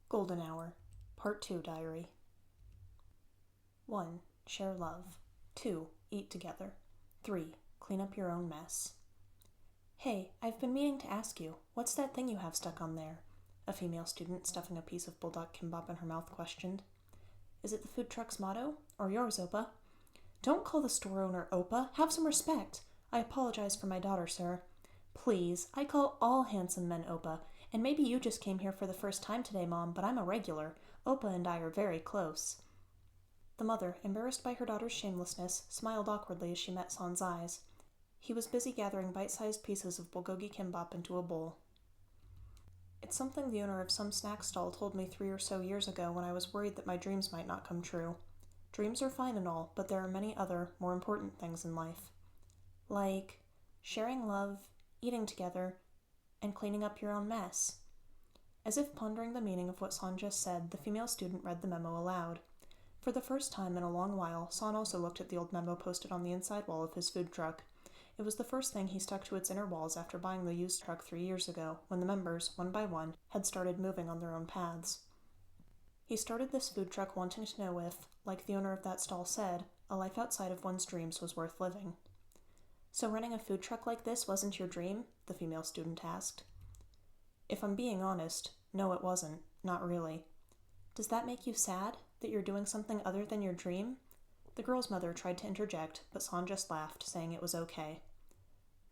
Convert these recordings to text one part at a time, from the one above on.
Golden Hour, Part.2 Diary. 1. Share love. 2. Eat together. 3. Clean up your own mess. Hey, I've been meaning to ask you, what's that thing you have stuck on there? A female student stuffing a piece of bulldog kimbap in her mouth questioned. Is it the food truck's motto? Or yours, Opa? Don't call the store owner Opa. Have some respect. I apologize for my daughter, sir. Please, I call all handsome men Opa, and maybe you just came here for the first time today, Mom, but I'm a regular. Opa and I are very close. The mother, embarrassed by her daughter's shamelessness, smiled awkwardly as she met Son's eyes. He was busy gathering bite-sized pieces of bulgogi kimbap into a bowl. It's something the owner of some snack stall told me 3 or so years ago when I was worried that my dreams might not come true. Dreams are fine and all, but there are many other, more important things in life. Like sharing love, eating together, and cleaning up your own mess. As if pondering the meaning of what Son just said, the female student read the memo aloud. For the first time in a long while, Son also looked at the old memo posted on the inside wall of his food truck. It was the first thing he stuck to its inner walls after buying the used truck 3 years ago, when the members, one by one, had started moving on their own paths. He started this food truck wanting to know if, like the owner of that stall said, a life outside of one's dreams was worth living. So running a food truck like this wasn't your dream? The female student asked. If I'm being honest, no it wasn't. Not really. Does that make you sad, that you're doing something other than your dream? The girl's mother tried to interject, but Son just laughed, saying it was okay.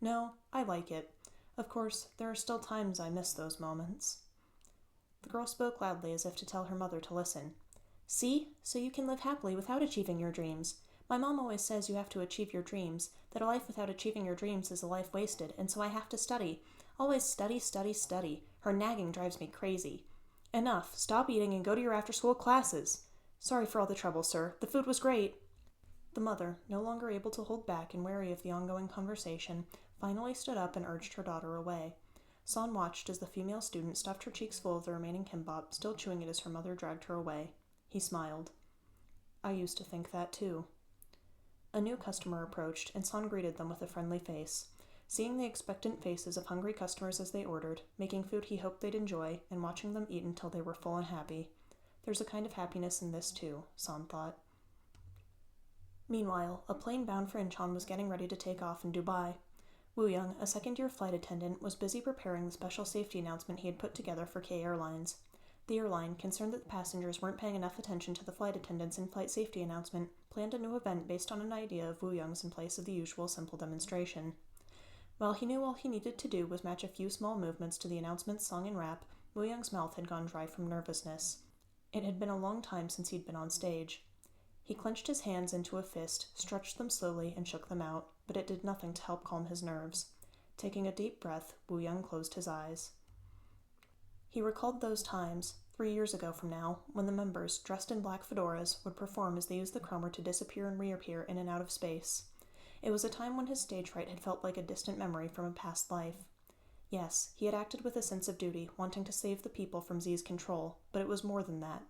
No, I like it. Of course, there are still times I miss those moments. The girl spoke loudly as if to tell her mother to listen. See? So you can live happily without achieving your dreams. My mom always says you have to achieve your dreams, that a life without achieving your dreams is a life wasted, and so I have to study. Always study, study, study. Her nagging drives me crazy. Enough. Stop eating and go to your after-school classes. Sorry for all the trouble, sir. The food was great. The mother, no longer able to hold back and wary of the ongoing conversation, finally stood up and urged her daughter away. Son watched as the female student stuffed her cheeks full of the remaining kimbap, still chewing it as her mother dragged her away. He smiled. I used to think that too. A new customer approached, and Son greeted them with a friendly face. Seeing the expectant faces of hungry customers as they ordered, making food he hoped they'd enjoy, and watching them eat until they were full and happy. There's a kind of happiness in this too, Son thought. Meanwhile, a plane bound for Incheon was getting ready to take off in Dubai. Woo-young, a second-year flight attendant, was busy preparing the special safety announcement he had put together for K Airlines. The airline, concerned that the passengers weren't paying enough attention to the flight attendant's in-flight safety announcement, planned a new event based on an idea of Woo-young's in place of the usual simple demonstration. While he knew all he needed to do was match a few small movements to the announcement's song and rap, Woo-young's mouth had gone dry from nervousness. It had been a long time since he'd been on stage. He clenched his hands into a fist, stretched them slowly, and shook them out, but it did nothing to help calm his nerves. Taking a deep breath, Woo-young closed his eyes. He recalled those times, 3 years ago from now, when the members, dressed in black fedoras, would perform as they used the chromer to disappear and reappear in and out of space. It was a time when his stage fright had felt like a distant memory from a past life. Yes, he had acted with a sense of duty, wanting to save the people from Z's control, but it was more than that.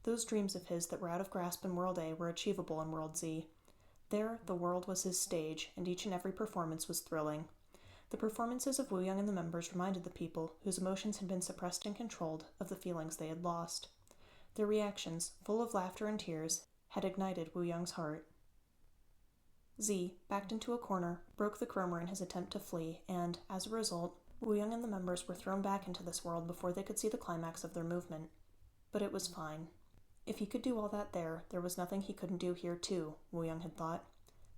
Those dreams of his that were out of grasp in World A were achievable in World Z. There, the world was his stage, and each and every performance was thrilling. The performances of Woo-young and the members reminded the people, whose emotions had been suppressed and controlled, of the feelings they had lost. Their reactions, full of laughter and tears, had ignited Woo-young's heart. Z, backed into a corner, broke the chromer in his attempt to flee, and, as a result, Woo-young and the members were thrown back into this world before they could see the climax of their movement. But it was fine. If he could do all that there was nothing he couldn't do here too, Woo-young had thought.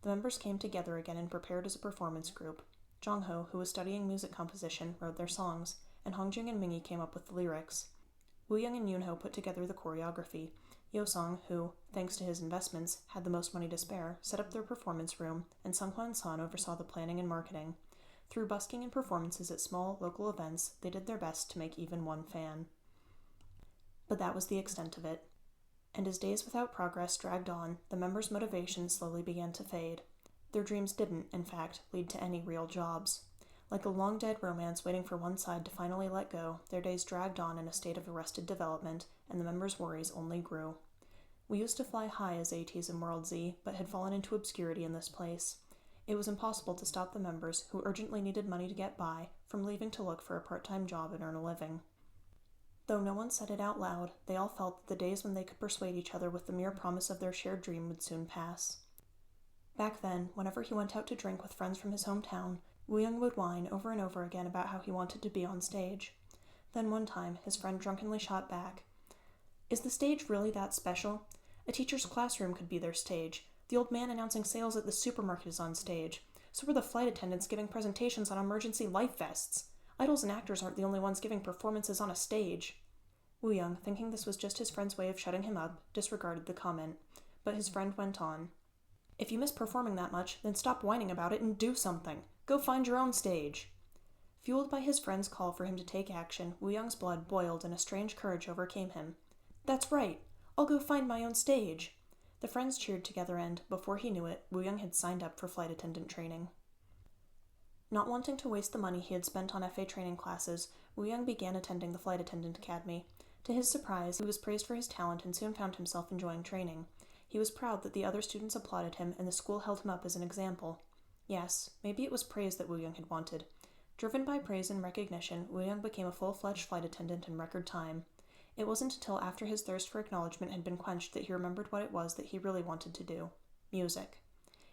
The members came together again and prepared as a performance group. Jongho, who was studying music composition, wrote their songs, and Hongjing and Mingi came up with the lyrics. Woo-young and Yoonho put together the choreography. Yosong, who, thanks to his investments, had the most money to spare, set up their performance room, and Sunghwa and Son oversaw the planning and marketing. Through busking and performances at small, local events, they did their best to make even one fan. But that was the extent of it. And as days without progress dragged on, the members' motivation slowly began to fade. Their dreams didn't, in fact, lead to any real jobs. Like a long-dead romance waiting for one side to finally let go, their days dragged on in a state of arrested development, and the members' worries only grew. We used to fly high as ATEEZ in World Z, but had fallen into obscurity in this place. It was impossible to stop the members, who urgently needed money to get by, from leaving to look for a part-time job and earn a living. Though no one said it out loud, they all felt that the days when they could persuade each other with the mere promise of their shared dream would soon pass. Back then, whenever he went out to drink with friends from his hometown, Woo-young would whine over and over again about how he wanted to be on stage. Then one time, his friend drunkenly shot back, "Is the stage really that special? A teacher's classroom could be their stage. The old man announcing sales at the supermarket is on stage. So are the flight attendants giving presentations on emergency life vests. Idols and actors aren't the only ones giving performances on a stage." Woo-young, thinking this was just his friend's way of shutting him up, disregarded the comment. But his friend went on, "If you miss performing that much, then stop whining about it and do something. Go find your own stage." Fueled by his friend's call for him to take action, Woo-young's blood boiled and a strange courage overcame him. "That's right! I'll go find my own stage!" The friends cheered together and, before he knew it, Woo-young had signed up for flight attendant training. Not wanting to waste the money he had spent on FA training classes, Woo-young began attending the flight attendant academy. To his surprise, he was praised for his talent and soon found himself enjoying training. He was proud that the other students applauded him and the school held him up as an example. Yes, maybe it was praise that Woo-young had wanted. Driven by praise and recognition, Woo-young became a full-fledged flight attendant in record time. It wasn't until after his thirst for acknowledgement had been quenched that he remembered what it was that he really wanted to do. Music.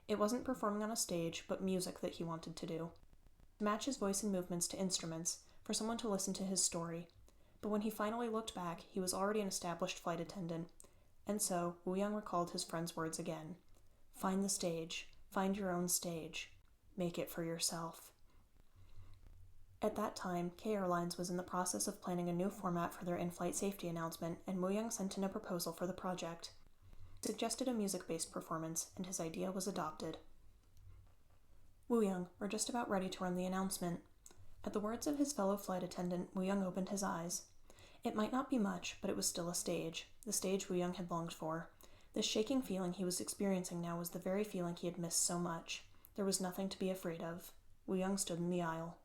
It wasn't performing on a stage, but music that he wanted to do. To match his voice and movements to instruments, for someone to listen to his story. But when he finally looked back, he was already an established flight attendant. And so, Woo-young recalled his friend's words again. Find the stage. Find your own stage. Make it for yourself. At that time, K Airlines was in the process of planning a new format for their in-flight safety announcement, and Woo-young sent in a proposal for the project. He suggested a music-based performance, and his idea was adopted. Woo-young, we're just about ready to run the announcement. At the words of his fellow flight attendant, Woo-young opened his eyes. It might not be much, but it was still a stage, the stage Woo-young had longed for. This shaking feeling he was experiencing now was the very feeling he had missed so much. There was nothing to be afraid of. Woo-young stood in the aisle.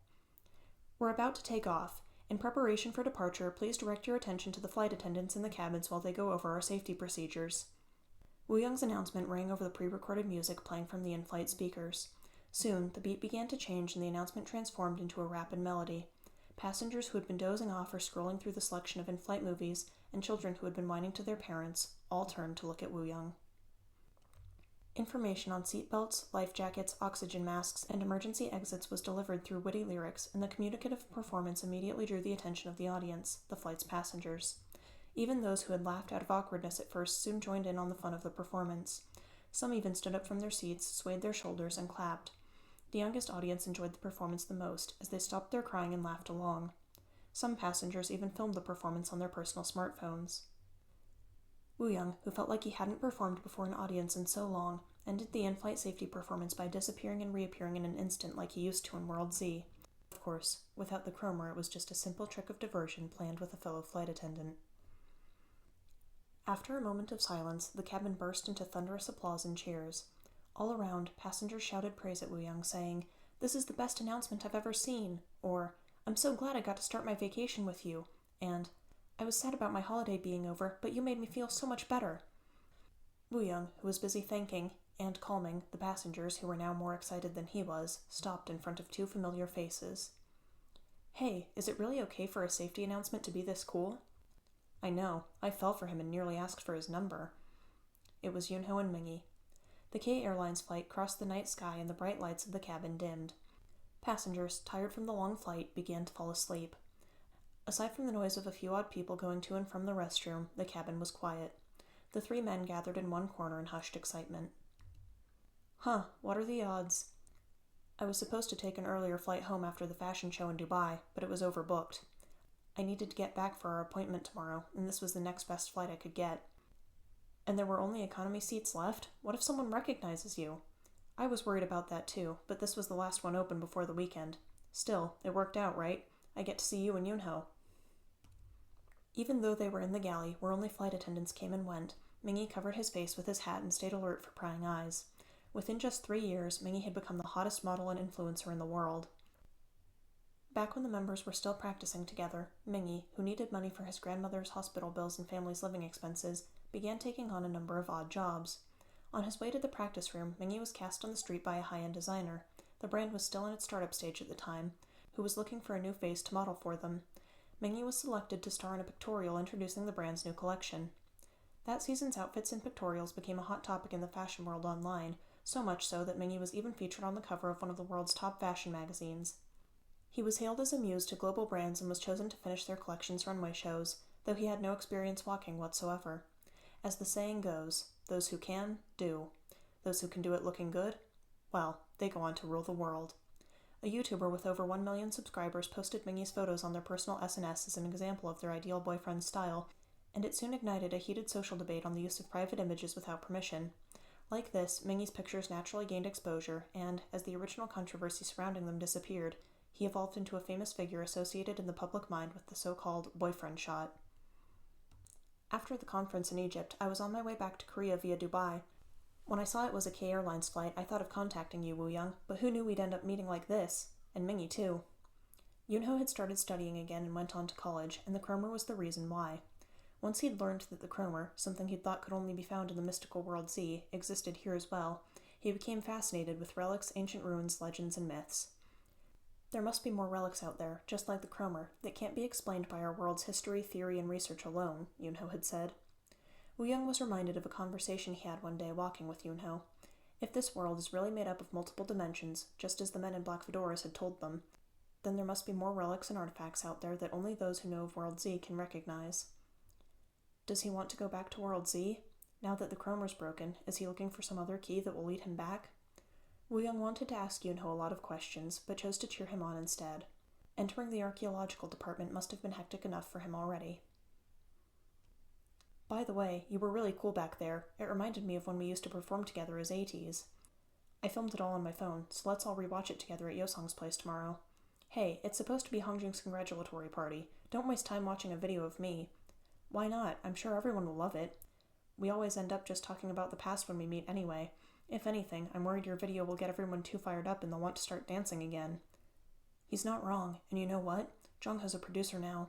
We're about to take off. In preparation for departure, please direct your attention to the flight attendants in the cabins while they go over our safety procedures. Woo-young's announcement rang over the pre-recorded music playing from the in-flight speakers. Soon, the beat began to change and the announcement transformed into a rapid melody. Passengers who had been dozing off or scrolling through the selection of in-flight movies, and children who had been whining to their parents, all turned to look at Woo-young. Information on seatbelts, life jackets, oxygen masks, and emergency exits was delivered through witty lyrics, and the communicative performance immediately drew the attention of the audience, the flight's passengers. Even those who had laughed out of awkwardness at first soon joined in on the fun of the performance. Some even stood up from their seats, swayed their shoulders, and clapped. The youngest audience enjoyed the performance the most, as they stopped their crying and laughed along. Some passengers even filmed the performance on their personal smartphones. Woo-young, who felt like he hadn't performed before an audience in so long, ended the in-flight safety performance by disappearing and reappearing in an instant like he used to in World Z. Of course, without the chroma, it was just a simple trick of diversion planned with a fellow flight attendant. After a moment of silence, the cabin burst into thunderous applause and cheers. All around, passengers shouted praise at Woo-young, saying, "This is the best announcement I've ever seen," or, "I'm so glad I got to start my vacation with you," and, "I was sad about my holiday being over, but you made me feel so much better." Woo-young, who was busy thanking and calming the passengers who were now more excited than he was, stopped in front of two familiar faces. "Hey, is it really okay for a safety announcement to be this cool?" "I know. I fell for him and nearly asked for his number." It was Yoonho and Mingy. The K Airlines flight crossed the night sky and the bright lights of the cabin dimmed. Passengers, tired from the long flight, began to fall asleep. Aside from the noise of a few odd people going to and from the restroom, the cabin was quiet. The three men gathered in one corner in hushed excitement. "Huh, what are the odds? I was supposed to take an earlier flight home after the fashion show in Dubai, but it was overbooked. I needed to get back for our appointment tomorrow, and this was the next best flight I could get. And there were only economy seats left? What if someone recognizes you? I was worried about that too, but this was the last one open before the weekend. Still, it worked out, right? I get to see you and Yoonho." Even though they were in the galley, where only flight attendants came and went, Mingy covered his face with his hat and stayed alert for prying eyes. Within just 3 years, Mingy had become the hottest model and influencer in the world. Back when the members were still practicing together, Mingy, who needed money for his grandmother's hospital bills and family's living expenses, began taking on a number of odd jobs. On his way to the practice room, Mingy was cast on the street by a high-end designer. The brand was still in its startup stage at the time, who was looking for a new face to model for them. Mingy was selected to star in a pictorial introducing the brand's new collection. That season's outfits and pictorials became a hot topic in the fashion world online, so much so that Mingy was even featured on the cover of one of the world's top fashion magazines. He was hailed as a muse to global brands and was chosen to finish their collection's runway shows, though he had no experience walking whatsoever. As the saying goes, those who can, do. Those who can do it looking good, well, they go on to rule the world. A YouTuber with over 1 million subscribers posted Mingy's photos on their personal SNS as an example of their ideal boyfriend's style, and it soon ignited a heated social debate on the use of private images without permission. Like this, Mingy's pictures naturally gained exposure, and, as the original controversy surrounding them disappeared, he evolved into a famous figure associated in the public mind with the so-called boyfriend shot. After the conference in Egypt, I was on my way back to Korea via Dubai. When I saw it was a K Airlines flight, I thought of contacting you, Woo-young, but who knew we'd end up meeting like this? And Mingy, too. Yoonho had started studying again and went on to college, and the chromer was the reason why. Once he'd learned that the chromer, something he'd thought could only be found in the mystical world Z, existed here as well, he became fascinated with relics, ancient ruins, legends, and myths. There must be more relics out there, just like the chromer, that can't be explained by our world's history, theory, and research alone, Yoonho had said. Woo-young was reminded of a conversation he had one day walking with Yoonho. If this world is really made up of multiple dimensions, just as the men in black fedoras had told them, then there must be more relics and artifacts out there that only those who know of World Z can recognize. Does he want to go back to World Z? Now that the chromer's broken, is he looking for some other key that will lead him back? Woo-young wanted to ask Yoonho a lot of questions, but chose to cheer him on instead. Entering the archaeological department must have been hectic enough for him already. By the way, you were really cool back there. It reminded me of when we used to perform together as ATEEZ. I filmed it all on my phone, so let's all rewatch it together at Yosong's place tomorrow. Hey, it's supposed to be Hongjung's congratulatory party. Don't waste time watching a video of me. Why not? I'm sure everyone will love it. We always end up just talking about the past when we meet anyway. If anything, I'm worried your video will get everyone too fired up and they'll want to start dancing again. He's not wrong, and you know what? Jongho's a producer now.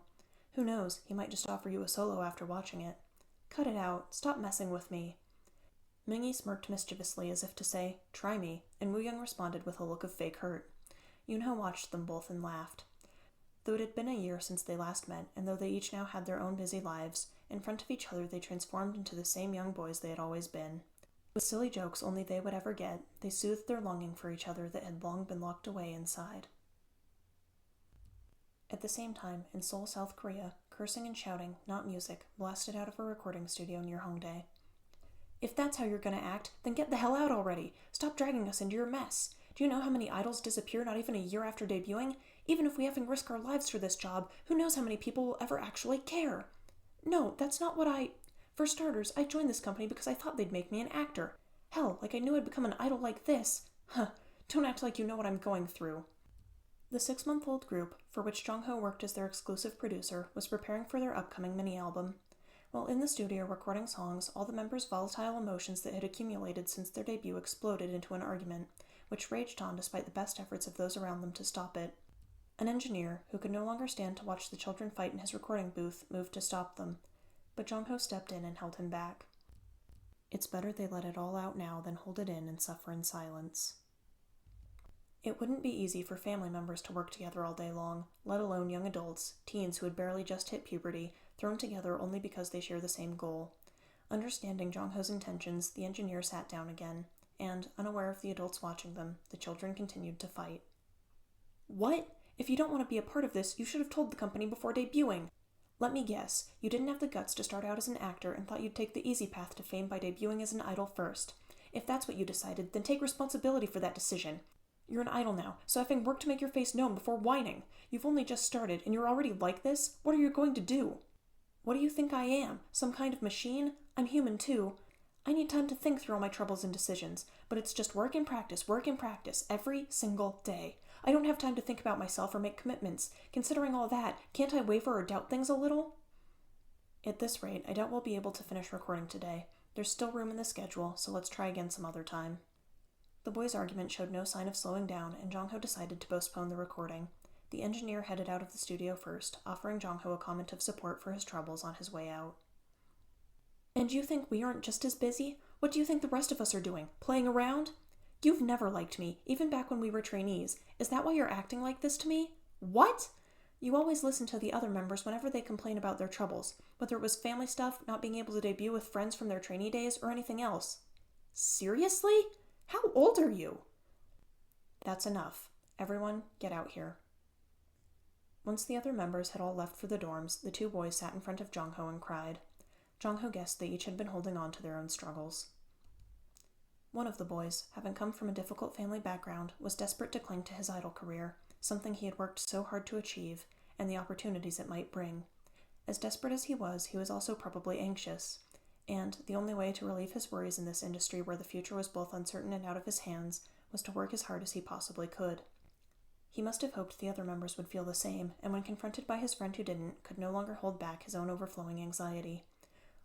Who knows, he might just offer you a solo after watching it. Cut it out. Stop messing with me. Mingy smirked mischievously as if to say, try me, and Woo-young responded with a look of fake hurt. Yoonho watched them both and laughed. Though it had been a year since they last met, and though they each now had their own busy lives, in front of each other they transformed into the same young boys they had always been. With silly jokes only they would ever get, they soothed their longing for each other that had long been locked away inside. At the same time, in Seoul, South Korea, cursing and shouting, not music, blasted out of a recording studio near Hongdae. If that's how you're gonna act, then get the hell out already! Stop dragging us into your mess! Do you know how many idols disappear not even a year after debuting? Even if we have to risk our lives for this job, who knows how many people will ever actually care? No, that's not what For starters, I joined this company because I thought they'd make me an actor. Hell, like I knew I'd become an idol like this. Huh, don't act like you know what I'm going through. The 6-month-old group, for which Jongho worked as their exclusive producer, was preparing for their upcoming mini-album. While in the studio recording songs, all the members' volatile emotions that had accumulated since their debut exploded into an argument, which raged on despite the best efforts of those around them to stop it. An engineer, who could no longer stand to watch the children fight in his recording booth, moved to stop them, but Jongho stepped in and held him back. It's better they let it all out now than hold it in and suffer in silence. It wouldn't be easy for family members to work together all day long, let alone young adults, teens who had barely just hit puberty, thrown together only because they share the same goal. Understanding Jongho's intentions, the engineer sat down again, and, unaware of the adults watching them, the children continued to fight. What? If you don't want to be a part of this, you should have told the company before debuting. Let me guess, you didn't have the guts to start out as an actor and thought you'd take the easy path to fame by debuting as an idol first. If that's what you decided, then take responsibility for that decision. You're an idol now, so having worked to make your face known before whining. You've only just started, and you're already like this? What are you going to do? What do you think I am? Some kind of machine? I'm human too. I need time to think through all my troubles and decisions, but it's just work and practice, every single day. I don't have time to think about myself or make commitments. Considering all that, can't I waver or doubt things a little? At this rate, I doubt we'll be able to finish recording today. There's still room in the schedule, so let's try again some other time. The boys' argument showed no sign of slowing down, and Jongho decided to postpone the recording. The engineer headed out of the studio first, offering Jongho a comment of support for his troubles on his way out. And you think we aren't just as busy? What do you think the rest of us are doing? Playing around? You've never liked me, even back when we were trainees. Is that why you're acting like this to me? What? You always listen to the other members whenever they complain about their troubles, whether it was family stuff, not being able to debut with friends from their trainee days, or anything else. Seriously? How old are you? That's enough. Everyone, get out here. Once the other members had all left for the dorms, the two boys sat in front of Jongho and cried. Jongho guessed they each had been holding on to their own struggles. One of the boys, having come from a difficult family background, was desperate to cling to his idol career, something he had worked so hard to achieve, and the opportunities it might bring. As desperate as he was also probably anxious, and the only way to relieve his worries in this industry where the future was both uncertain and out of his hands was to work as hard as he possibly could. He must have hoped the other members would feel the same, and when confronted by his friend who didn't, could no longer hold back his own overflowing anxiety.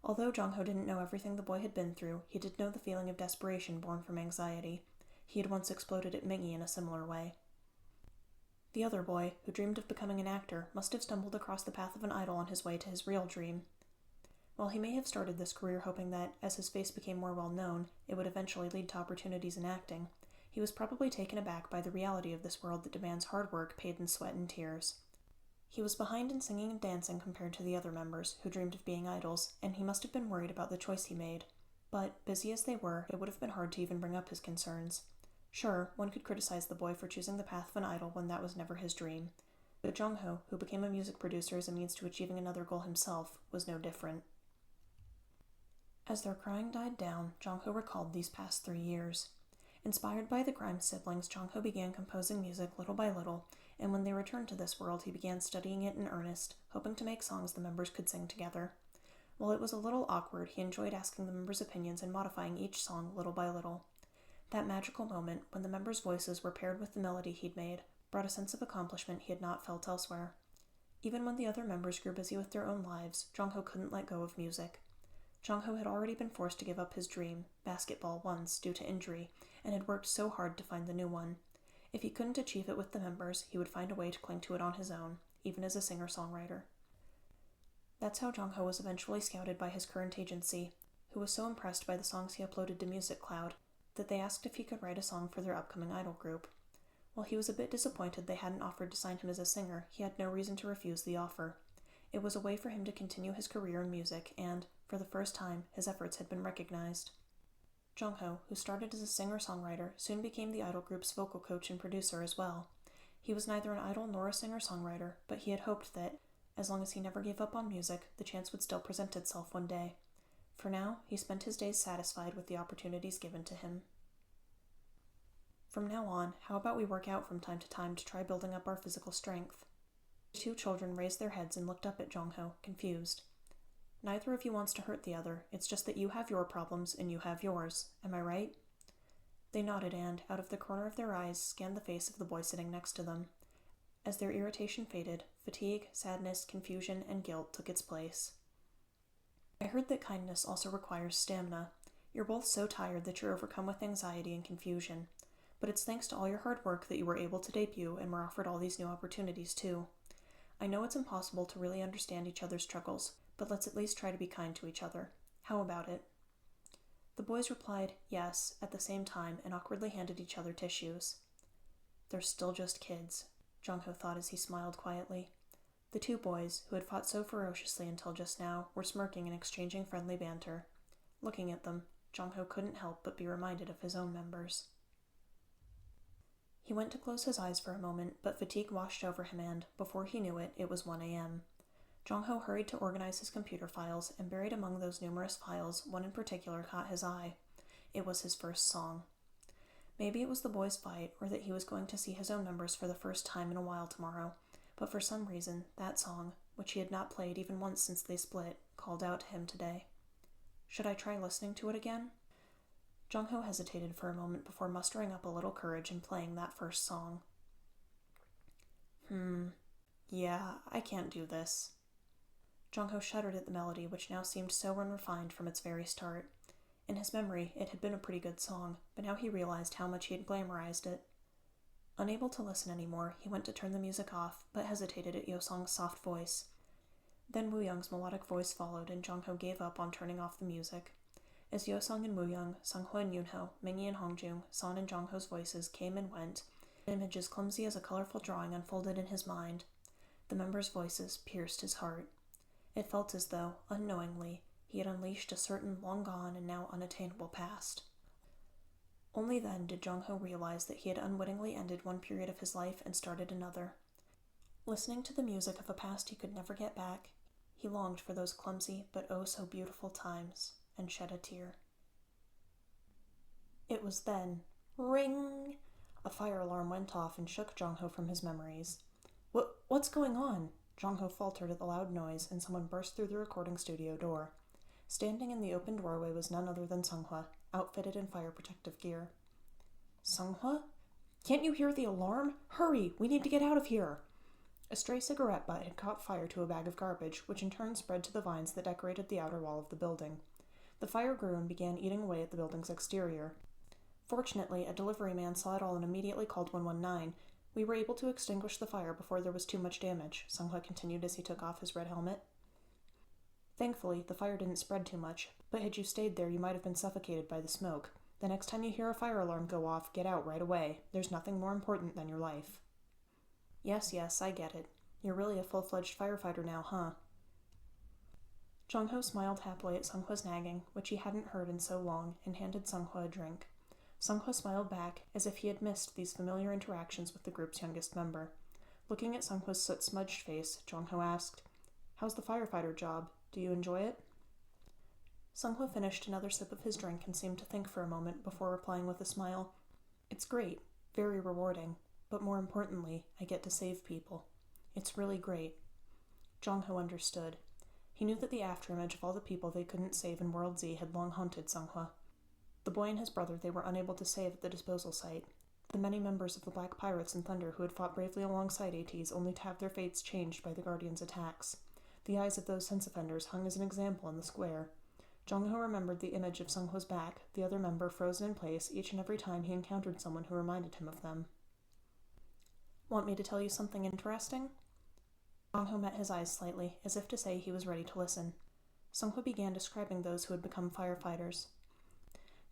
Although Jongho didn't know everything the boy had been through, he did know the feeling of desperation born from anxiety. He had once exploded at Mingy in a similar way. The other boy, who dreamed of becoming an actor, must have stumbled across the path of an idol on his way to his real dream. While he may have started this career hoping that, as his face became more well-known, it would eventually lead to opportunities in acting, he was probably taken aback by the reality of this world that demands hard work paid in sweat and tears. He was behind in singing and dancing compared to the other members, who dreamed of being idols, and he must have been worried about the choice he made. But, busy as they were, it would have been hard to even bring up his concerns. Sure, one could criticize the boy for choosing the path of an idol when that was never his dream. But Jongho, who became a music producer as a means to achieving another goal himself, was no different. As their crying died down, Jongho recalled these past 3 years. Inspired by the Grimes siblings, Jongho began composing music little by little, and when they returned to this world, he began studying it in earnest, hoping to make songs the members could sing together. While it was a little awkward, he enjoyed asking the members' opinions and modifying each song little by little. That magical moment, when the members' voices were paired with the melody he'd made, brought a sense of accomplishment he had not felt elsewhere. Even when the other members grew busy with their own lives, Jongho couldn't let go of music. Jongho had already been forced to give up his dream, basketball, once, due to injury, and had worked so hard to find the new one. If he couldn't achieve it with the members, he would find a way to cling to it on his own, even as a singer-songwriter. That's how Jongho was eventually scouted by his current agency, who was so impressed by the songs he uploaded to MusicCloud that they asked if he could write a song for their upcoming idol group. While he was a bit disappointed they hadn't offered to sign him as a singer, he had no reason to refuse the offer. It was a way for him to continue his career in music, and, for the first time, his efforts had been recognized. Jongho, who started as a singer-songwriter, soon became the idol group's vocal coach and producer as well. He was neither an idol nor a singer-songwriter, but he had hoped that, as long as he never gave up on music, the chance would still present itself one day. For now, he spent his days satisfied with the opportunities given to him. From now on, how about we work out from time to time to try building up our physical strength? The 2 children raised their heads and looked up at Jongho, confused. Neither of you wants to hurt the other, it's just that you have your problems and you have yours, am I right? They nodded and, out of the corner of their eyes, scanned the face of the boy sitting next to them. As their irritation faded, fatigue, sadness, confusion, and guilt took its place. I heard that kindness also requires stamina. You're both so tired that you're overcome with anxiety and confusion. But it's thanks to all your hard work that you were able to debut and were offered all these new opportunities too. I know it's impossible to really understand each other's struggles, but let's at least try to be kind to each other. How about it? The boys replied, yes, at the same time, and awkwardly handed each other tissues. They're still just kids, Jongho thought as he smiled quietly. The 2 boys, who had fought so ferociously until just now, were smirking and exchanging friendly banter. Looking at them, Jongho couldn't help but be reminded of his own members. He went to close his eyes for a moment, but fatigue washed over him and, before he knew it, it was 1 a.m. Jongho hurried to organize his computer files, and buried among those numerous files, one in particular caught his eye. It was his first song. Maybe it was the boys' fight, or that he was going to see his own members for the first time in a while tomorrow, but for some reason, that song, which he had not played even once since they split, called out to him today. Should I try listening to it again? Jongho hesitated for a moment before mustering up a little courage and playing that first song. Yeah, I can't do this. Jongho shuddered at the melody, which now seemed so unrefined from its very start. In his memory, it had been a pretty good song, but now he realized how much he had glamorized it. Unable to listen anymore, he went to turn the music off, but hesitated at Yosong's soft voice. Then Wooyoung's melodic voice followed, and Jongho gave up on turning off the music. As Yosong and Wooyoung, Sungho and Yoonho, Mingy and Hongjung, Son and Jongho's voices came and went, an image as clumsy as a colorful drawing unfolded in his mind. The members' voices pierced his heart. It felt as though, unknowingly, he had unleashed a certain long-gone and now unattainable past. Only then did Jong-ho realize that he had unwittingly ended one period of his life and started another. Listening to the music of a past he could never get back, he longed for those clumsy but oh so beautiful times, and shed a tear. It was then. Ring! A fire alarm went off and shook Jong-ho from his memories. What's going on? Jong-ho faltered at the loud noise, and someone burst through the recording studio door. Standing in the open doorway was none other than Sunghwa, outfitted in fire protective gear. Sunghwa? Can't you hear the alarm? Hurry! We need to get out of here! A stray cigarette butt had caught fire to a bag of garbage, which in turn spread to the vines that decorated the outer wall of the building. The fire grew and began eating away at the building's exterior. Fortunately, a delivery man saw it all and immediately called 119. We were able to extinguish the fire before there was too much damage, Sunghwa continued as he took off his red helmet. Thankfully, the fire didn't spread too much, but had you stayed there, you might have been suffocated by the smoke. The next time you hear a fire alarm go off, get out right away. There's nothing more important than your life. Yes, I get it. You're really a full-fledged firefighter now, huh? Jong-ho smiled happily at Sunghwa's nagging, which he hadn't heard in so long, and handed Sunghwa a drink. Sunghwa smiled back, as if he had missed these familiar interactions with the group's youngest member. Looking at Sunghwa's soot-smudged face, Jong-ho asked, "How's the firefighter job? Do you enjoy it?" Sunghwa finished another sip of his drink and seemed to think for a moment before replying with a smile. "It's great, very rewarding, but more importantly, I get to save people. It's really great." Jong-ho understood. He knew that the afterimage of all the people they couldn't save in World Z had long haunted Sunghwa. The boy and his brother they were unable to save at the disposal site. The many members of the Black Pirates and Thunder who had fought bravely alongside ATEEZ only to have their fates changed by the Guardians' attacks. The eyes of those sense offenders hung as an example in the square. Jong-ho remembered the image of Sunghwa's back, the other member frozen in place each and every time he encountered someone who reminded him of them. "Want me to tell you something interesting?" Jong-ho met his eyes slightly, as if to say he was ready to listen. Sunghwa began describing those who had become firefighters.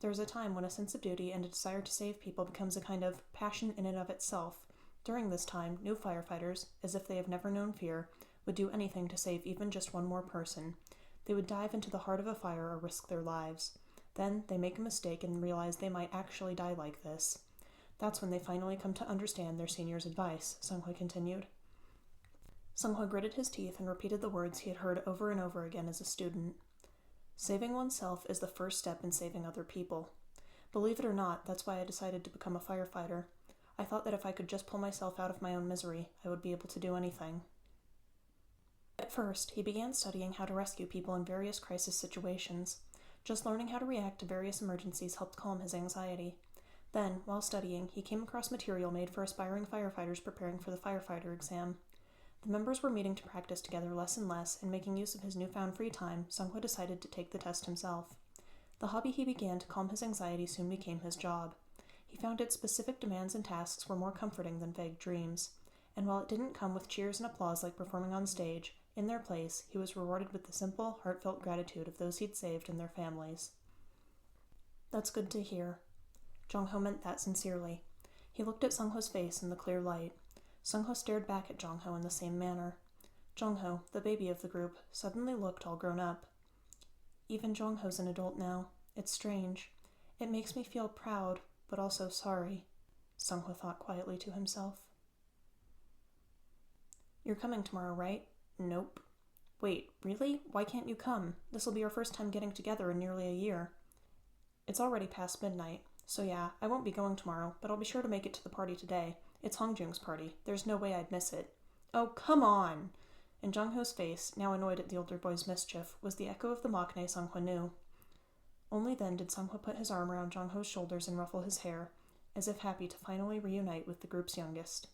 There is a time when a sense of duty and a desire to save people becomes a kind of passion in and of itself. During this time, new firefighters, as if they have never known fear, would do anything to save even just one more person. They would dive into the heart of a fire or risk their lives. Then they make a mistake and realize they might actually die like this. That's when they finally come to understand their senior's advice, Sunghwa continued. Sunghwa gritted his teeth and repeated the words he had heard over and over again as a student. Saving oneself is the first step in saving other people. Believe it or not, that's why I decided to become a firefighter. I thought that if I could just pull myself out of my own misery, I would be able to do anything. At first, he began studying how to rescue people in various crisis situations. Just learning how to react to various emergencies helped calm his anxiety. Then, while studying, he came across material made for aspiring firefighters preparing for the firefighter exam. The members were meeting to practice together less and less, and making use of his newfound free time, Sunghwa decided to take the test himself. The hobby he began to calm his anxiety soon became his job. He found its specific demands and tasks were more comforting than vague dreams. And while it didn't come with cheers and applause like performing on stage, in their place, he was rewarded with the simple, heartfelt gratitude of those he'd saved and their families. "That's good to hear." Jong-ho meant that sincerely. He looked at Sunghwa's face in the clear light. Sunghwa stared back at Jong-ho in the same manner. Jong-ho, the baby of the group, suddenly looked all grown up. Even Jong-ho's an adult now. It's strange. It makes me feel proud, but also sorry, Sunghwa thought quietly to himself. "You're coming tomorrow, right?" "Nope." "Wait, really? Why can't you come? This'll be our first time getting together in nearly a year." "It's already past midnight, so yeah, I won't be going tomorrow, but I'll be sure to make it to the party today. It's Hongjung's party. There's no way I'd miss it." "Oh, come on!" In Jong-ho's face, now annoyed at the older boy's mischief, was the echo of the maknae Sunghwa knew. Only then did Sunghwa put his arm around Jong-ho's shoulders and ruffle his hair, as if happy to finally reunite with the group's youngest.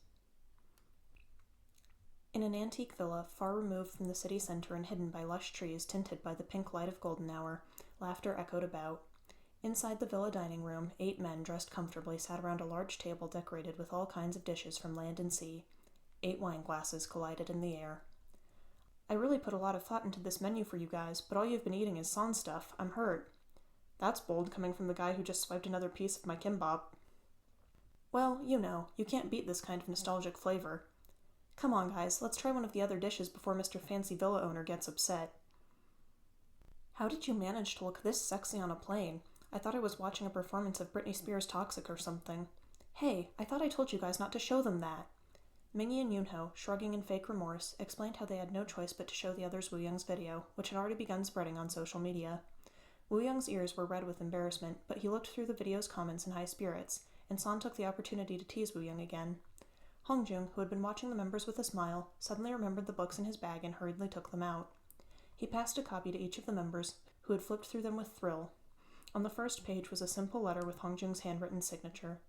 In an antique villa, far removed from the city center and hidden by lush trees tinted by the pink light of golden hour, laughter echoed about. Inside the villa dining room, 8 men dressed comfortably sat around a large table decorated with all kinds of dishes from land and sea. 8 wine glasses collided in the air. "I really put a lot of thought into this menu for you guys, but all you've been eating is san stuff. I'm hurt." "That's bold coming from the guy who just swiped another piece of my kimbap." "Well, you know, you can't beat this kind of nostalgic flavor." Come on, guys, let's try one of the other dishes before Mr. Fancy Villa owner gets upset. How did you manage to look this sexy on a plane? I thought I was watching a performance of Britney Spears' Toxic or something. Hey, I thought I told you guys not to show them that. Mingy and Yoonho, shrugging in fake remorse, explained how they had no choice but to show the others Wooyoung's video, which had already begun spreading on social media. Wooyoung's ears were red with embarrassment, but he looked through the video's comments in high spirits, and San took the opportunity to tease Wooyoung again. Hongjung, who had been watching the members with a smile, suddenly remembered the books in his bag and hurriedly took them out. He passed a copy to each of the members, who had flipped through them with thrill. On the first page was a simple letter with Hongjung's handwritten signature.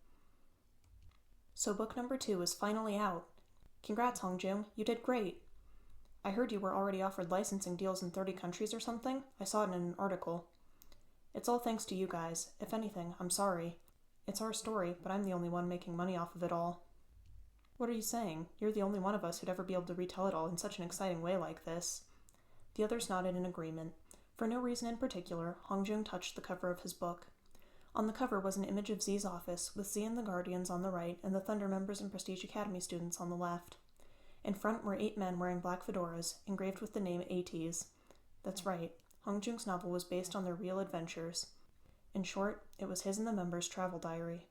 So book number 2 is finally out. Congrats, Hongjung, you did great. I heard you were already offered licensing deals in 30 countries or something. I saw it in an article. It's all thanks to you guys. If anything, I'm sorry. It's our story, but I'm the only one making money off of it all. What are you saying? You're the only one of us who'd ever be able to retell it all in such an exciting way like this. The others nodded in agreement. For no reason in particular, Hongjung touched the cover of his book. On the cover was an image of Z's office, with Z and the Guardians on the right and the Thunder members and Prestige Academy students on the left. In front were 8 men wearing black fedoras, engraved with the name ATEEZ. That's right, Hongjung's novel was based on their real adventures. In short, it was his and the members' travel diary.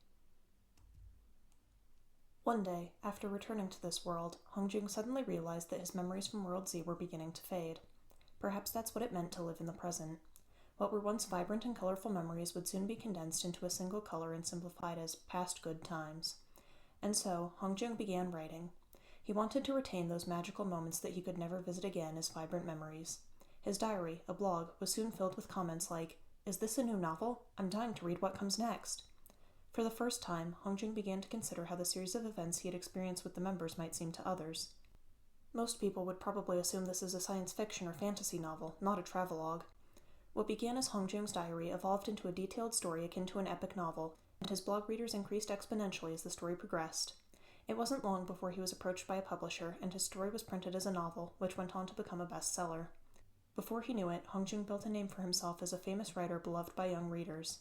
One day, after returning to this world, Hongjung suddenly realized that his memories from World Z were beginning to fade. Perhaps that's what it meant to live in the present. What were once vibrant and colorful memories would soon be condensed into a single color and simplified as past good times. And so, Hongjung began writing. He wanted to retain those magical moments that he could never visit again as vibrant memories. His diary, a blog, was soon filled with comments like, "Is this a new novel? I'm dying to read what comes next." For the first time, Hongjung began to consider how the series of events he had experienced with the members might seem to others. Most people would probably assume this is a science fiction or fantasy novel, not a travelogue. What began as Hongjung's diary evolved into a detailed story akin to an epic novel, and his blog readers increased exponentially as the story progressed. It wasn't long before he was approached by a publisher, and his story was printed as a novel, which went on to become a bestseller. Before he knew it, Hongjung built a name for himself as a famous writer beloved by young readers.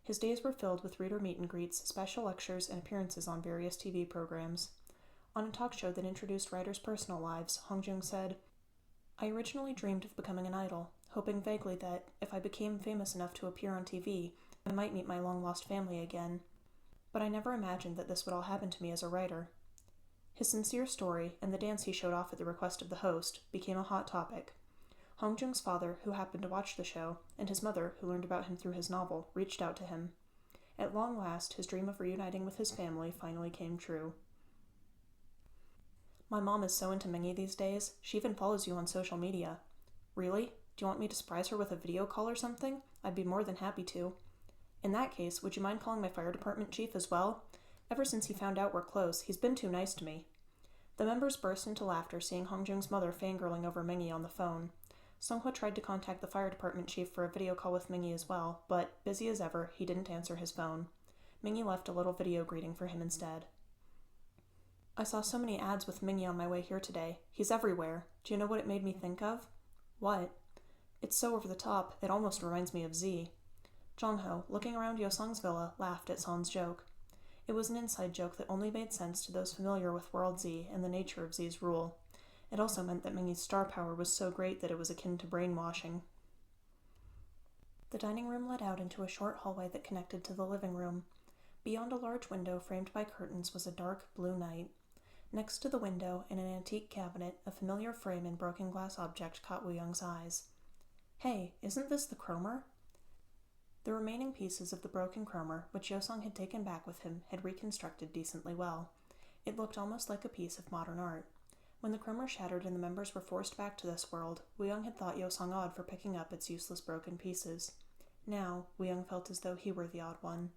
His days were filled with reader meet and greets, special lectures, and appearances on various TV programs. On a talk show that introduced writers' personal lives, Hongjung said, "I originally dreamed of becoming an idol, hoping vaguely that, if I became famous enough to appear on TV, I might meet my long-lost family again. But I never imagined that this would all happen to me as a writer." His sincere story, and the dance he showed off at the request of the host, became a hot topic. Hongjung's father, who happened to watch the show, and his mother, who learned about him through his novel, reached out to him. At long last, his dream of reuniting with his family finally came true. "My mom is so into Mingy these days, she even follows you on social media." "Really? Do you want me to surprise her with a video call or something? I'd be more than happy to." "In that case, would you mind calling my fire department chief as well? Ever since he found out we're close, he's been too nice to me." The members burst into laughter seeing Hongjung's mother fangirling over Mingy on the phone. Songhwa tried to contact the fire department chief for a video call with Mingy as well, but, busy as ever, he didn't answer his phone. Mingy left a little video greeting for him instead. "I saw so many ads with Mingy on my way here today. He's everywhere. Do you know what it made me think of?" "What?" "It's so over the top, it almost reminds me of Z." Jongho, looking around Yosung's villa, laughed at Son's joke. It was an inside joke that only made sense to those familiar with World Z and the nature of Z's rule. It also meant that Mingy's star power was so great that it was akin to brainwashing. The dining room led out into a short hallway that connected to the living room. Beyond a large window framed by curtains was a dark blue night. Next to the window, in an antique cabinet, a familiar frame and broken glass object caught Wooyoung's eyes. "Hey, isn't this the Cromer?" The remaining pieces of the broken Cromer, which Yosung had taken back with him, had reconstructed decently well. It looked almost like a piece of modern art. When the Cromer shattered and the members were forced back to this world, Wooyoung had thought Yosung odd for picking up its useless broken pieces. Now, Wooyoung felt as though he were the odd one.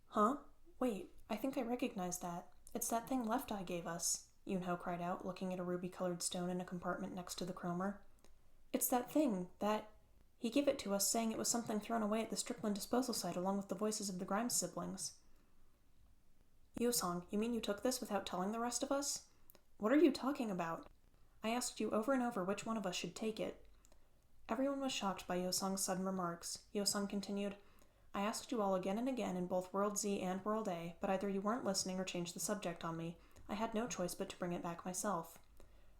"Huh? Wait, I think I recognize that. It's that thing Left Eye gave us," Yoonho cried out, looking at a ruby-colored stone in a compartment next to the Cromer. "It's that thing, that... He gave it to us saying it was something thrown away at the Strickland disposal site along with the voices of the Grimes siblings." "Yosung, you mean you took this without telling the rest of us?" "What are you talking about? I asked you over and over which one of us should take it." Everyone was shocked by Yosung's sudden remarks. Yosung continued, "I asked you all again and again in both World Z and World A, but either you weren't listening or changed the subject on me. I had no choice but to bring it back myself.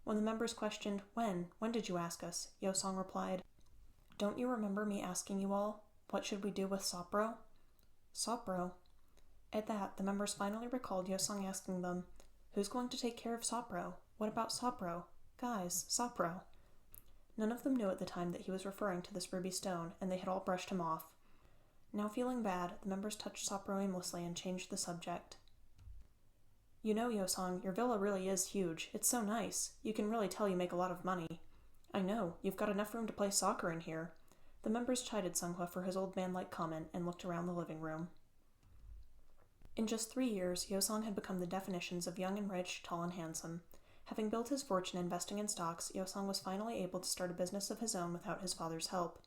When the members questioned, When did you ask us?" Yosong replied, "Don't you remember me asking you all, what should we do with Sopro?" Sopro? At that, the members finally recalled Yosong asking them, "Who's going to take care of Sopro? What about Sopro? Guys, Sopro." None of them knew at the time that he was referring to this ruby stone, and they had all brushed him off. Now feeling bad, the members touched Sopro aimlessly and changed the subject. "You know, Yosong, your villa really is huge. It's so nice. You can really tell you make a lot of money." "I know. You've got enough room to play soccer in here." The members chided Sunghwa for his old man-like comment and looked around the living room. In just 3 years, Yosong had become the definitions of young and rich, tall and handsome. Having built his fortune investing in stocks, Yosong was finally able to start a business of his own without his father's help.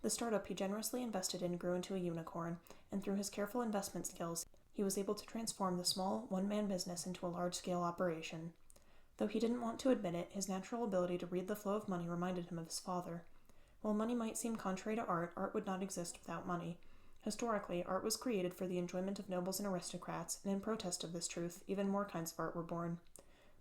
The startup he generously invested in grew into a unicorn, and through his careful investment skills, he was able to transform the small, one-man business into a large-scale operation. Though he didn't want to admit it, his natural ability to read the flow of money reminded him of his father. While money might seem contrary to art, art would not exist without money. Historically, art was created for the enjoyment of nobles and aristocrats, and in protest of this truth, even more kinds of art were born.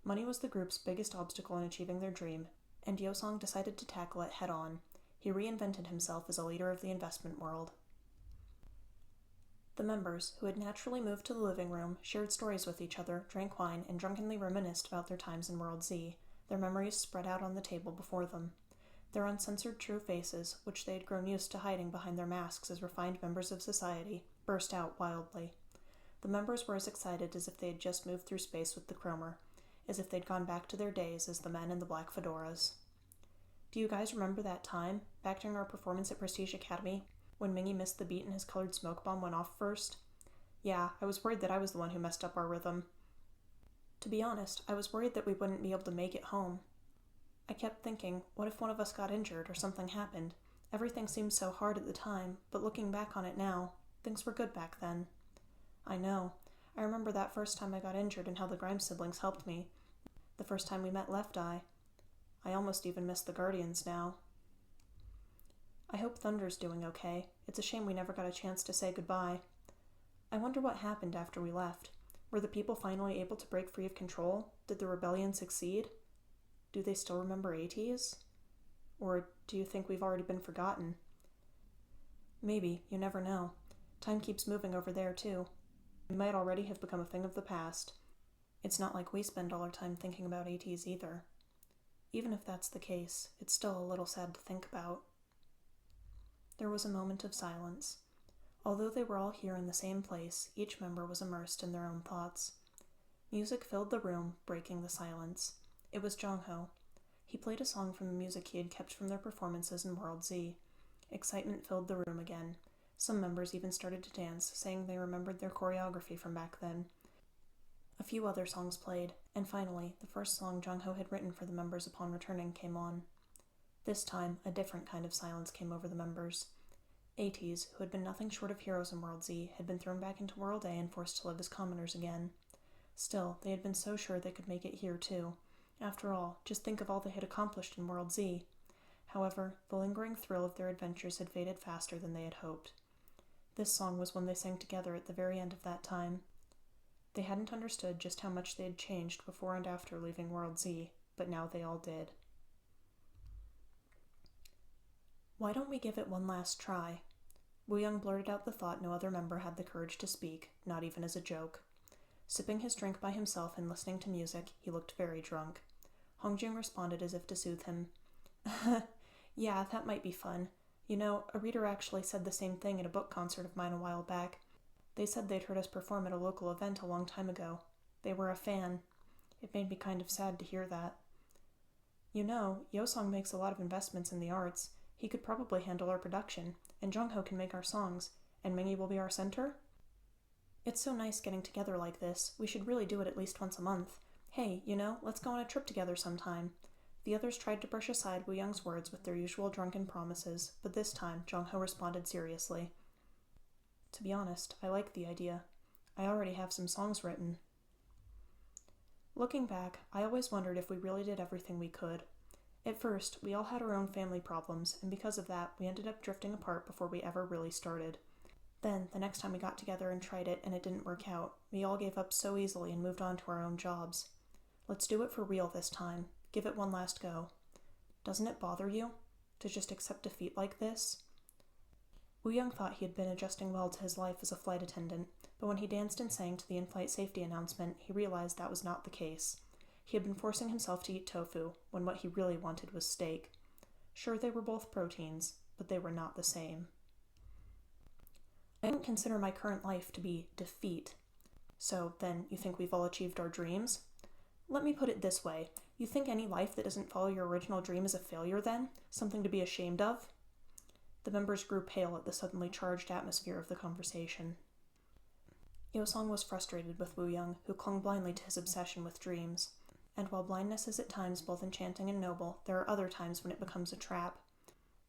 Money was the group's biggest obstacle in achieving their dream, and Yosong decided to tackle it head-on. He reinvented himself as a leader of the investment world. The members, who had naturally moved to the living room, shared stories with each other, drank wine, and drunkenly reminisced about their times in World Z, their memories spread out on the table before them. Their uncensored true faces, which they had grown used to hiding behind their masks as refined members of society, burst out wildly. The members were as excited as if they had just moved through space with the Chromer, as if they'd gone back to their days as the men in the black fedoras. "Do you guys remember that time, back during our performance at Prestige Academy, when Mingy missed the beat and his colored smoke bomb went off first? Yeah, I was worried that I was the one who messed up our rhythm. To be honest, I was worried that we wouldn't be able to make it home. I kept thinking, what if one of us got injured or something happened? Everything seemed so hard at the time, but looking back on it now, things were good back then." "I know. I remember that first time I got injured and how the Grimes siblings helped me. The first time we met Left Eye. I almost even miss the Guardians now. I hope Thunder's doing okay. It's a shame we never got a chance to say goodbye. I wonder what happened after we left. Were the people finally able to break free of control? Did the rebellion succeed? Do they still remember ATEEZ? Or do you think we've already been forgotten? Maybe, you never know. Time keeps moving over there, too. We might already have become a thing of the past. It's not like we spend all our time thinking about ATEEZ either. Even if that's the case, it's still a little sad to think about." There was a moment of silence. Although they were all here in the same place, each member was immersed in their own thoughts. Music filled the room, breaking the silence. It was Jongho. He played a song from the music he had kept from their performances in World Z. Excitement filled the room again. Some members even started to dance, saying they remembered their choreography from back then. A few other songs played, and finally, the first song Jongho had written for the members upon returning came on. This time, a different kind of silence came over the members. ATEEZ, who had been nothing short of heroes in World Z, had been thrown back into World A and forced to live as commoners again. Still, they had been so sure they could make it here, too. After all, just think of all they had accomplished in World Z. However, the lingering thrill of their adventures had faded faster than they had hoped. This song was one they sang together at the very end of that time. They hadn't understood just how much they had changed before and after leaving World Z, but now they all did. "Why don't we give it one last try?" Woo-young blurted out the thought no other member had the courage to speak, not even as a joke. Sipping his drink by himself and listening to music, he looked very drunk. Hongjung responded as if to soothe him. "Yeah, that might be fun. You know, a reader actually said the same thing at a book concert of mine a while back. They said they'd heard us perform at a local event a long time ago. They were a fan. It made me kind of sad to hear that. You know, Yosong makes a lot of investments in the arts. He could probably handle our production, and Jongho can make our songs, and Mingy will be our center? It's so nice getting together like this. We should really do it at least once a month. Hey, you know, let's go on a trip together sometime." The others tried to brush aside Woo-young's words with their usual drunken promises, but this time Jongho responded seriously. "To be honest, I like the idea. I already have some songs written." Looking back, I always wondered if we really did everything we could. At first, we all had our own family problems, and because of that, we ended up drifting apart before we ever really started. Then, the next time we got together and tried it and it didn't work out, we all gave up so easily and moved on to our own jobs. Let's do it for real this time. Give it one last go. Doesn't it bother you to just accept defeat like this? Woo-young thought he had been adjusting well to his life as a flight attendant, but when he danced and sang to the in-flight safety announcement, he realized that was not the case. He had been forcing himself to eat tofu, when what he really wanted was steak. Sure, they were both proteins, but they were not the same. I don't consider my current life to be defeat. So, then, you think we've all achieved our dreams? Let me put it this way. You think any life that doesn't follow your original dream is a failure, then? Something to be ashamed of? The members grew pale at the suddenly charged atmosphere of the conversation. Yosong was frustrated with Woo-young, who clung blindly to his obsession with dreams. And while blindness is at times both enchanting and noble, there are other times when it becomes a trap.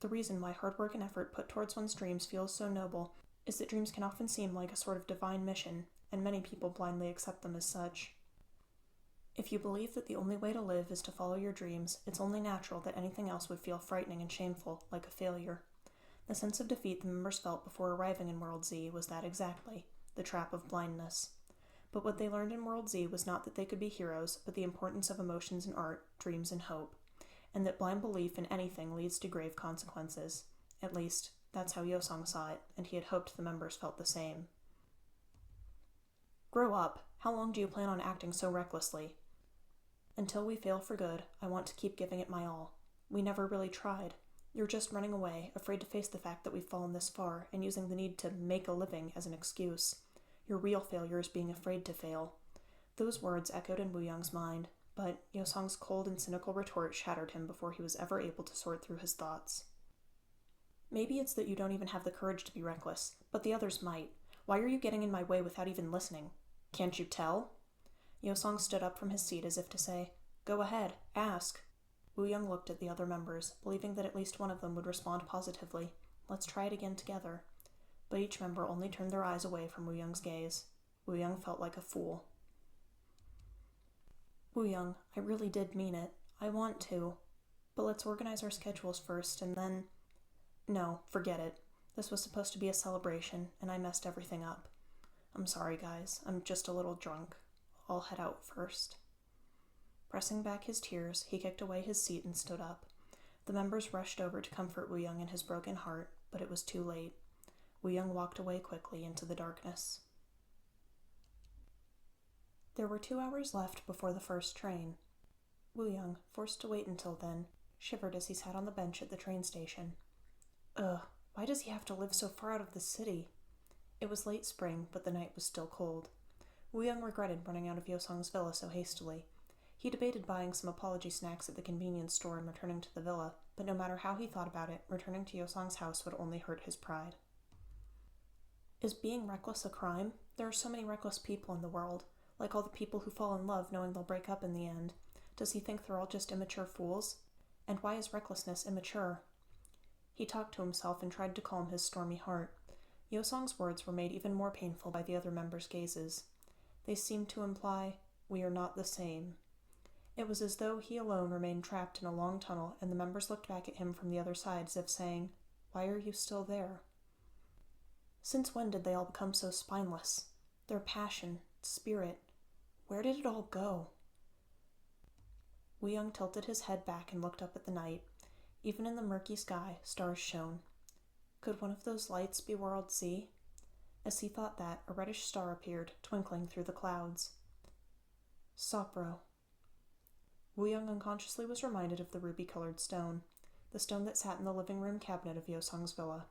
The reason why hard work and effort put towards one's dreams feels so noble is that dreams can often seem like a sort of divine mission, and many people blindly accept them as such. If you believe that the only way to live is to follow your dreams, it's only natural that anything else would feel frightening and shameful, like a failure. The sense of defeat the members felt before arriving in World Z was that exactly, the trap of blindness. But what they learned in World Z was not that they could be heroes, but the importance of emotions in art, dreams, and hope, and that blind belief in anything leads to grave consequences. At least, that's how Yosong saw it, and he had hoped the members felt the same. Grow up. How long do you plan on acting so recklessly? Until we fail for good, I want to keep giving it my all. We never really tried. You're just running away, afraid to face the fact that we've fallen this far, and using the need to make a living as an excuse. Your real failure is being afraid to fail. Those words echoed in Woo-young's mind, but Yosong's cold and cynical retort shattered him before he was ever able to sort through his thoughts. Maybe it's that you don't even have the courage to be reckless, but the others might. Why are you getting in my way without even listening? Can't you tell? Yosong stood up from his seat as if to say, Go ahead, ask. Woo-young looked at the other members, believing that at least one of them would respond positively. Let's try it again together. But each member only turned their eyes away from Woo-young's gaze. Woo-young felt like a fool. Woo-young, I really did mean it. I want to. But let's organize our schedules first, and then... No, forget it. This was supposed to be a celebration, and I messed everything up. I'm sorry, guys. I'm just a little drunk. I'll head out first. Pressing back his tears, he kicked away his seat and stood up. The members rushed over to comfort Woo-young in his broken heart, but it was too late. Woo-young walked away quickly into the darkness. There were 2 hours left before the first train. Woo-young, forced to wait until then, shivered as he sat on the bench at the train station. Ugh, why does he have to live so far out of the city? It was late spring, but the night was still cold. Woo-young regretted running out of Yosong's villa so hastily. He debated buying some apology snacks at the convenience store and returning to the villa, but no matter how he thought about it, returning to Yosong's house would only hurt his pride. Is being reckless a crime? There are so many reckless people in the world, like all the people who fall in love knowing they'll break up in the end. Does he think they're all just immature fools? And why is recklessness immature? He talked to himself and tried to calm his stormy heart. Yosong's words were made even more painful by the other members' gazes. They seemed to imply, "We are not the same." It was as though he alone remained trapped in a long tunnel, and the members looked back at him from the other side as if saying, "Why are you still there?" Since when did they all become so spineless? Their passion, spirit, where did it all go? Woo-young tilted his head back and looked up at the night. Even in the murky sky, stars shone. Could one of those lights be World Z? As he thought that, a reddish star appeared, twinkling through the clouds. Sopro. Woo-young unconsciously was reminded of the ruby-colored stone, the stone that sat in the living room cabinet of Yosong's villa.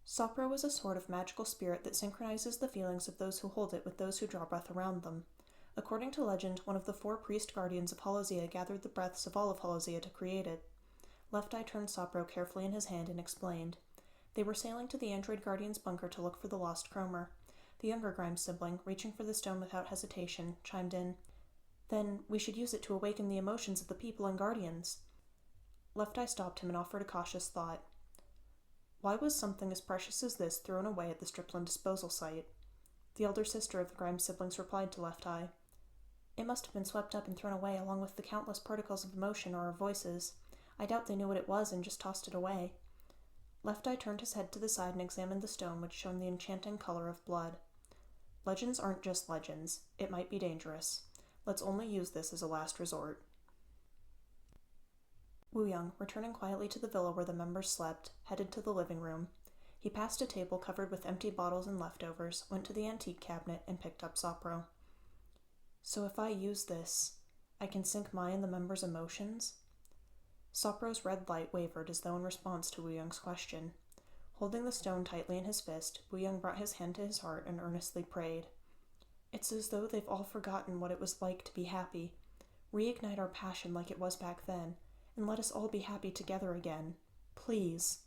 Sopro is a sort of magical spirit that synchronizes the feelings of those who hold it with those who draw breath around them. According to legend, one of the 4 priest guardians of Holozia gathered the breaths of all of Holozia to create it. Left Eye turned Sopro carefully in his hand and explained. They were sailing to the android guardian's bunker to look for the lost Cromer. The younger Grimes sibling, reaching for the stone without hesitation, chimed in, "Then we should use it to awaken the emotions of the people and guardians." Left Eye stopped him and offered a cautious thought. Why was something as precious as this thrown away at the Striplin disposal site? The elder sister of the Grimes siblings replied to Left Eye, "It must have been swept up and thrown away along with the countless particles of emotion or of voices. I doubt they knew what it was and just tossed it away." Left Eye turned his head to the side and examined the stone, which shone the enchanting color of blood. Legends aren't just legends. It might be dangerous. Let's only use this as a last resort. Wu Young, returning quietly to the villa where the members slept, headed to the living room. He passed a table covered with empty bottles and leftovers, went to the antique cabinet, and picked up Sopro. So if I use this, I can sync my and the members' emotions? Sopro's red light wavered as though in response to Wu Young's question. Holding the stone tightly in his fist, Wu Young brought his hand to his heart and earnestly prayed. It's as though they've all forgotten what it was like to be happy. Reignite our passion like it was back then, and let us all be happy together again. Please.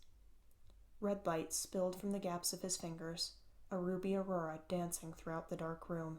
Red light spilled from the gaps of his fingers, a ruby aurora dancing throughout the dark room.